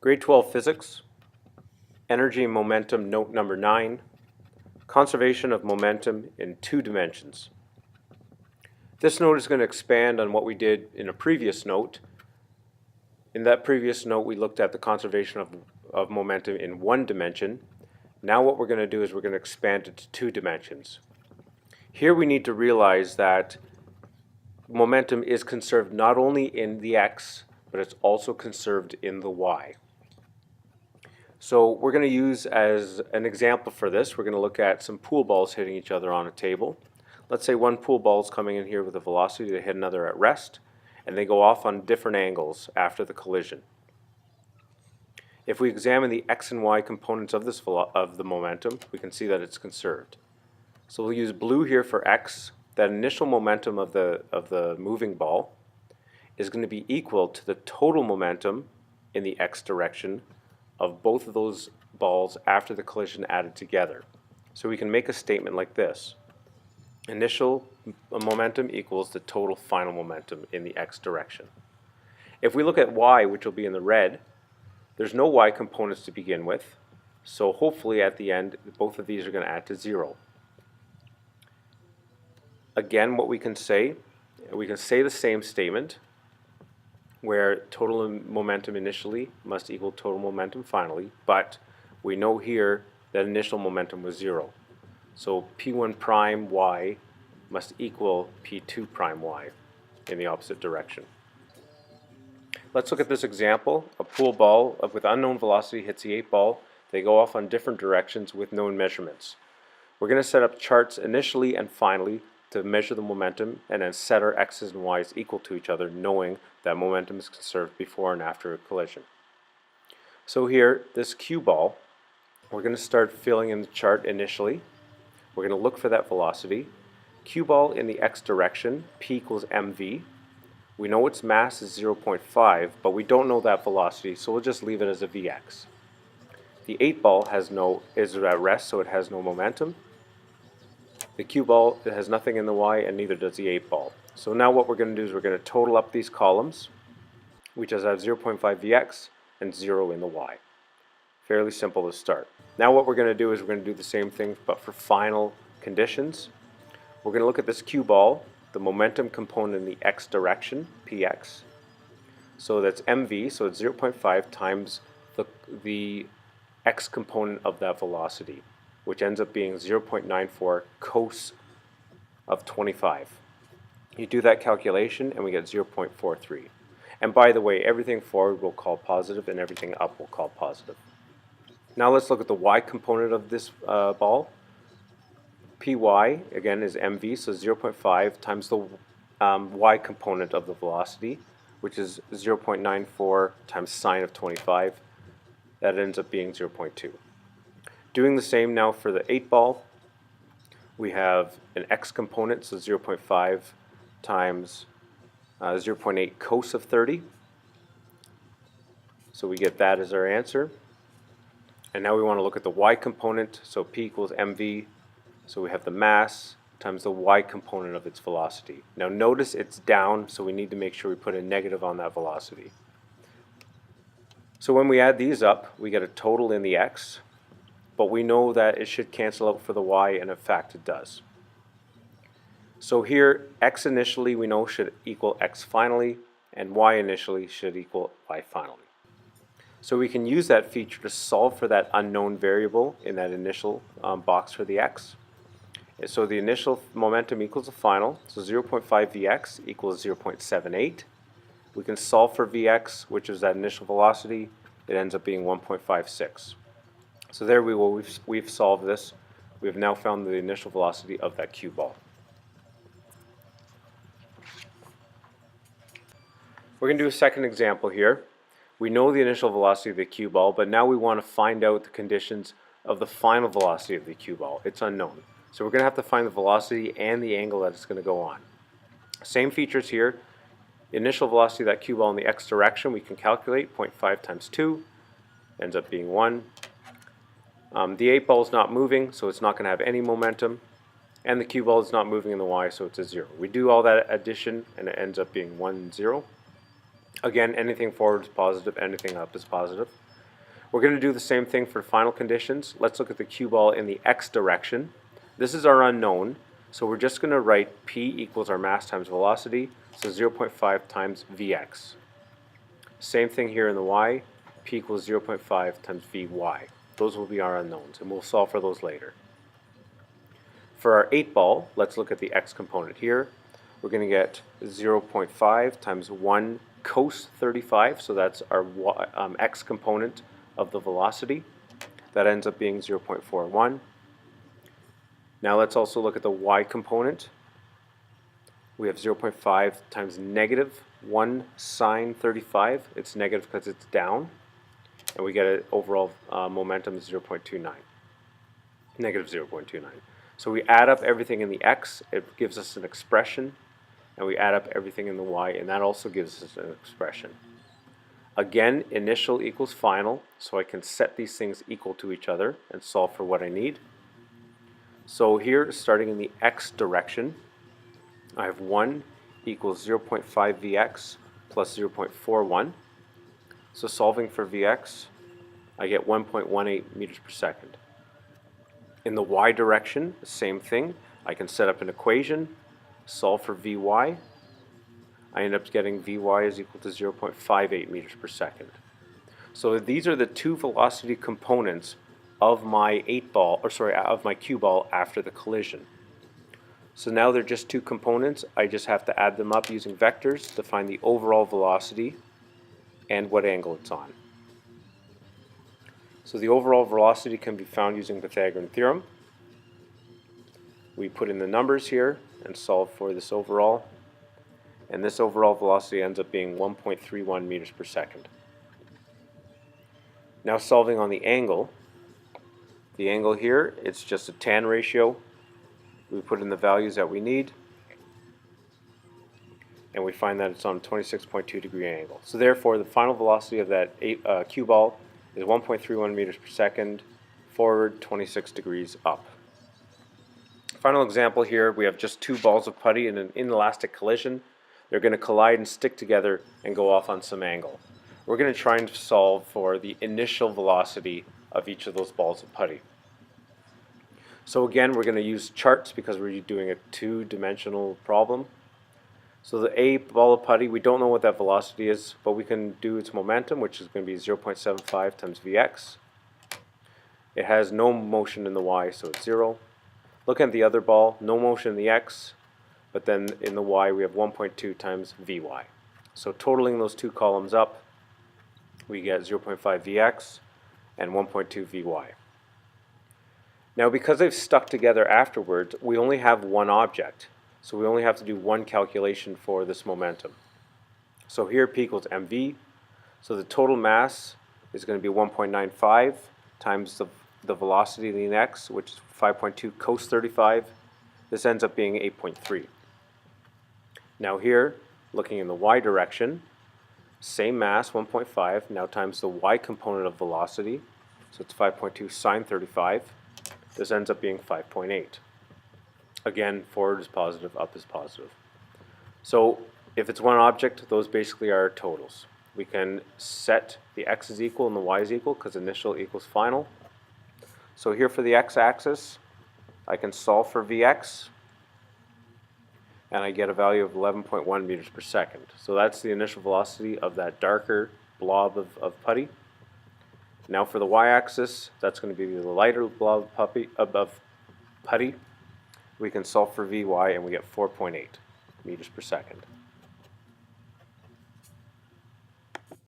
Grade 12 Physics, Energy and Momentum, note number 9, Conservation of Momentum in 2 dimensions. This note is going to expand on what we did in a previous note. In that previous note, we looked at the conservation of momentum in 1 dimension. Now what we're going to do is we're going to expand it to 2 dimensions. Here we need to realize that momentum is conserved not only in the x, but it's also conserved in the y. So we're going to use as an example for this, we're going to look at some pool balls hitting each other on a table. Let's say one pool ball is coming in here with a velocity, they hit another at rest, and they go off on different angles after the collision. If we examine the x and y components of the momentum, we can see that it's conserved. So we'll use blue here for x. That initial momentum of the moving ball is going to be equal to the total momentum in the x direction of both of those balls after the collision added together. So we can make a statement like this. Initial momentum equals the total final momentum in the x direction. If we look at y, which will be in the red, there's no y components to begin with, so hopefully at the end both of these are going to add to 0. Again, what we can say the same statement where total momentum initially must equal total momentum finally, but we know here that initial momentum was 0. So P1 prime y must equal P2 prime y in the opposite direction. Let's look at this example. A pool ball with unknown velocity hits the 8 ball. They go off on different directions with known measurements. We're going to set up charts initially and finally to measure the momentum, and then set our x's and y's equal to each other, knowing that momentum is conserved before and after a collision. So here, this cue ball, we're going to start filling in the chart initially. We're going to look for that velocity. Cue ball in the x direction, p equals mv. We know its mass is 0.5, but we don't know that velocity, so we'll just leave it as a vx. The 8 ball is at rest, so it has no momentum. The cue ball, it has nothing in the y, and neither does the 8 ball. So now what we're going to do is we're going to total up these columns. We just have 0.5 vx and 0 in the y. Fairly simple to start. Now what we're going to do is we're going to do the same thing, but for final conditions. We're going to look at this cue ball, the momentum component in the x direction, px. So that's mv, so it's 0.5 times the x component of that velocity, which ends up being 0.94 cos of 25. You do that calculation and we get 0.43. And by the way, everything forward we'll call positive and everything up we'll call positive. Now let's look at the y component of this ball. Py, again, is mv, so 0.5 times the y component of the velocity, which is 0.94 times sine of 25. That ends up being 0.2. Doing the same now for the 8 ball, we have an x component, so 0.5 times 0.8 cos of 30. So we get that as our answer. And now we want to look at the y component, so p equals mv, so we have the mass times the y component of its velocity. Now notice it's down, so we need to make sure we put a negative on that velocity. So when we add these up, we get a total in the x, but we know that it should cancel out for the y, and in fact it does. So here, x initially we know should equal x finally, and y initially should equal y finally. So we can use that feature to solve for that unknown variable in that initial box for the x. So the initial momentum equals the final, so 0.5 vx equals 0.78. We can solve for vx, which is that initial velocity. It ends up being 1.56. So there we've solved this. We have now found the initial velocity of that cue ball. We're going to do a second example here. We know the initial velocity of the cue ball, but now we want to find out the conditions of the final velocity of the cue ball. It's unknown. So we're going to have to find the velocity and the angle that it's going to go on. Same features here. Initial velocity of that cue ball in the x direction we can calculate. 0.5 times 2 ends up being 1. The 8 ball is not moving, so it's not going to have any momentum. And the cue ball is not moving in the y, so it's a 0. We do all that addition, and it ends up being 1, 0. Again, anything forward is positive, anything up is positive. We're going to do the same thing for final conditions. Let's look at the cue ball in the x direction. This is our unknown, so we're just going to write p equals our mass times velocity, so 0.5 times vx. Same thing here in the y, p equals 0.5 times vy. Those will be our unknowns, and we'll solve for those later. For our 8 ball, let's look at the x component here. We're going to get 0.5 times 1 cos 35, so that's our x component of the velocity. That ends up being 0.41. Now let's also look at the y component. We have 0.5 times negative 1 sine 35. It's negative because it's down. And we get an overall momentum of 0.29. Negative 0.29. So we add up everything in the x, it gives us an expression. And we add up everything in the y, and that also gives us an expression. Again, initial equals final, so I can set these things equal to each other and solve for what I need. So here, starting in the x direction, I have 1 equals 0.5 vx plus 0.41. So solving for vx, I get 1.18 meters per second. In the y direction, the same thing. I can set up an equation, solve for vy. I end up getting vy is equal to 0.58 meters per second. So these are the two velocity components of my of my cue ball after the collision. So now they're just two components. I just have to add them up using vectors to find the overall velocity and what angle it's on. So the overall velocity can be found using Pythagorean theorem. We put in the numbers here and solve for this overall. And this overall velocity ends up being 1.31 meters per second. Now solving on the angle here, it's just a tan ratio. We put in the values that we need, and we find that it's on a 26.2 degree angle. So therefore, the final velocity of that cue ball is 1.31 meters per second, forward 26 degrees up. Final example here, we have just two balls of putty in an inelastic collision. They're going to collide and stick together and go off on some angle. We're going to try and solve for the initial velocity of each of those balls of putty. So again, we're going to use charts because we're doing a two-dimensional problem. So the A ball of putty, we don't know what that velocity is, but we can do its momentum, which is going to be 0.75 times Vx. It has no motion in the Y, so it's 0. Look at the other ball, no motion in the X, but then in the Y we have 1.2 times Vy. So totaling those two columns up, we get 0.5 Vx and 1.2 Vy. Now because they've stuck together afterwards, we only have one object. So we only have to do one calculation for this momentum. So here P equals mv. So the total mass is going to be 1.95 times the velocity of the x, which is 5.2 cos 35. This ends up being 8.3. Now here, looking in the y direction, same mass, 1.5, now times the y component of velocity. So it's 5.2 sine 35. This ends up being 5.8. Again, forward is positive, up is positive. So if it's one object, those basically are our totals. We can set the x is equal and the y is equal because initial equals final. So here for the x-axis, I can solve for Vx, and I get a value of 11.1 meters per second. So that's the initial velocity of that darker blob of putty. Now for the y-axis, that's going to be the lighter blob of putty. We can solve for Vy and we get 4.8 meters per second.